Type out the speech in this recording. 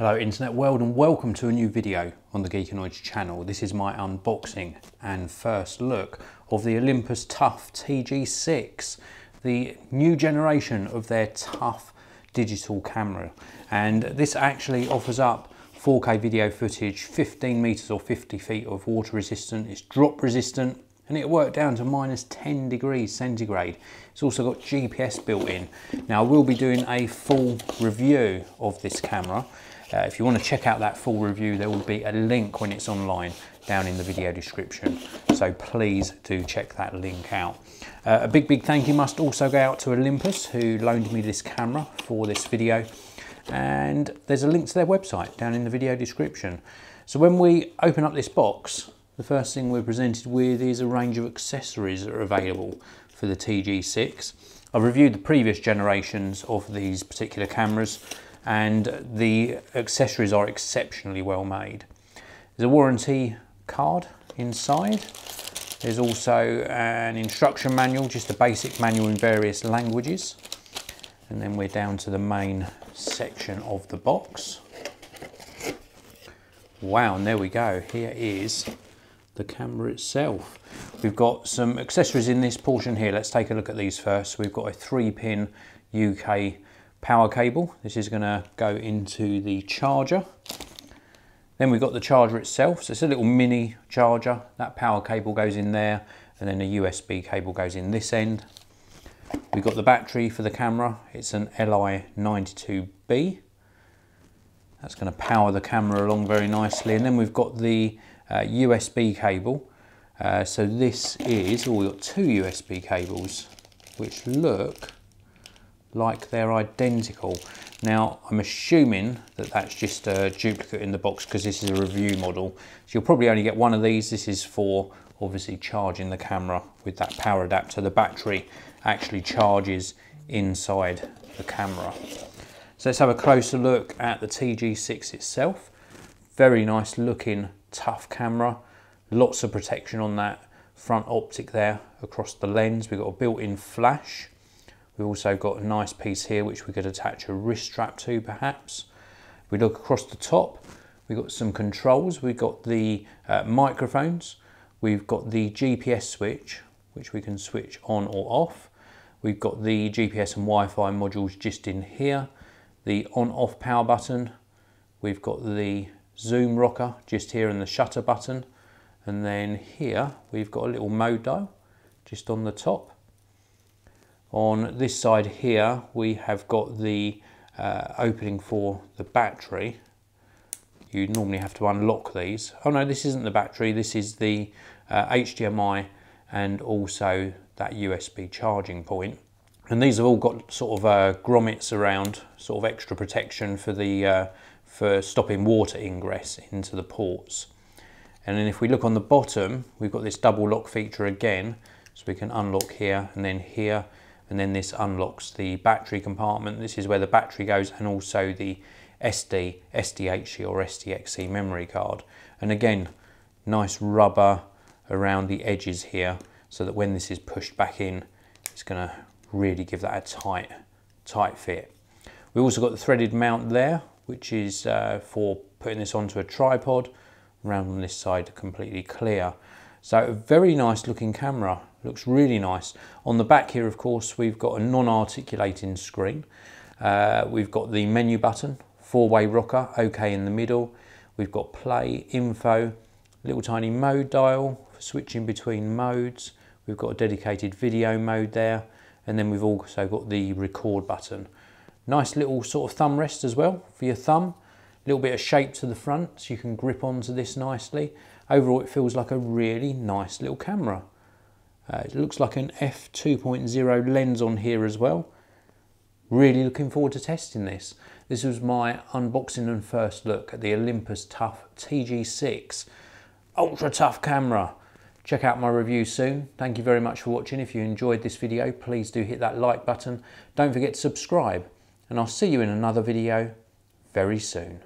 Hello internet world and welcome to a new video on the Geekanoids channel. This is my unboxing and first look of the Olympus Tough TG-6, the new generation of their tough digital camera. And this actually offers up 4K video footage, 15 meters or 50 feet of water resistant, it's drop resistant, and it worked down to -10 degrees centigrade. It's also got GPS built in. Now I will be doing a full review of this camera. If you want to check out that full review, there will be a link when it's online down in the video description. So please do check that link out. A big thank you must also go out to Olympus, who loaned me this camera for this video. And there's a link to their website down in the video description. So when we open up this box, the first thing we're presented with is a range of accessories that are available for the TG-6. I've reviewed the previous generations of these particular cameras, and the accessories are exceptionally well made. There's a warranty card inside. There's also an instruction manual, just a basic manual in various languages. And then we're down to the main section of the box. Wow, and there we go. Here is the camera itself. We've got some accessories in this portion here. Let's take a look at these first. We've got a 3-pin UK power cable. This is going to go into the charger. Then we've got the charger itself. So it's a little mini charger. That power cable goes in there, and then a USB cable goes in this end. We've got the battery for the camera. It's an Li92B. That's going to power the camera along very nicely. And then we've got the USB cable. So this is, we've got 2 USB cables, which look like they're identical. Now I'm assuming that that's just a duplicate in the box because this is a review model. So you'll probably only get one of these. This is for obviously charging the camera with that power adapter. The battery actually charges inside the camera. So let's have a closer look at the TG-6 itself. Very nice looking tough camera. Lots of protection on that front optic there across the lens. We've got a built-in flash. We've also got a nice piece here which we could attach a wrist strap to perhaps. We look across the top, we've got some controls. We've got the microphones. We've got the GPS switch, which we can switch on or off. We've got the GPS and Wi-Fi modules just in here. The on-off power button. We've got the zoom rocker just here and the shutter button. And then here we've got a little mode dial just on the top. On this side here, we have got the opening for the battery. You normally have to unlock these. Oh no, this isn't the battery. This is the HDMI and also that USB charging point. And these have all got sort of grommets around, sort of extra protection for the for stopping water ingress into the ports. And then if we look on the bottom, we've got this double lock feature again, so we can unlock here and then here. And then this unlocks the battery compartment. This is where the battery goes, and also the SD, SDHC or SDXC memory card. And again, nice rubber around the edges here, so that when this is pushed back in, it's going to really give that a tight fit. We've also got the threaded mount there, which is for putting this onto a tripod. Around on this side, completely clear. So a very nice looking camera, looks really nice. On the back here, of course, we've got a non-articulating screen. We've got the menu button, 4-way rocker, OK in the middle. We've got play, info, little tiny mode dial for switching between modes. We've got a dedicated video mode there. And then we've also got the record button. Nice little sort of thumb rest as well for your thumb. A little bit of shape to the front so you can grip onto this nicely. Overall, it feels like a really nice little camera. It looks like an f2.0 lens on here as well. Really looking forward to testing this. This was my unboxing and first look at the Olympus Tough TG-6 ultra tough camera. Check out my review soon. Thank you very much for watching. If you enjoyed this video, please do hit that like button. Don't forget to subscribe, and I'll see you in another video very soon.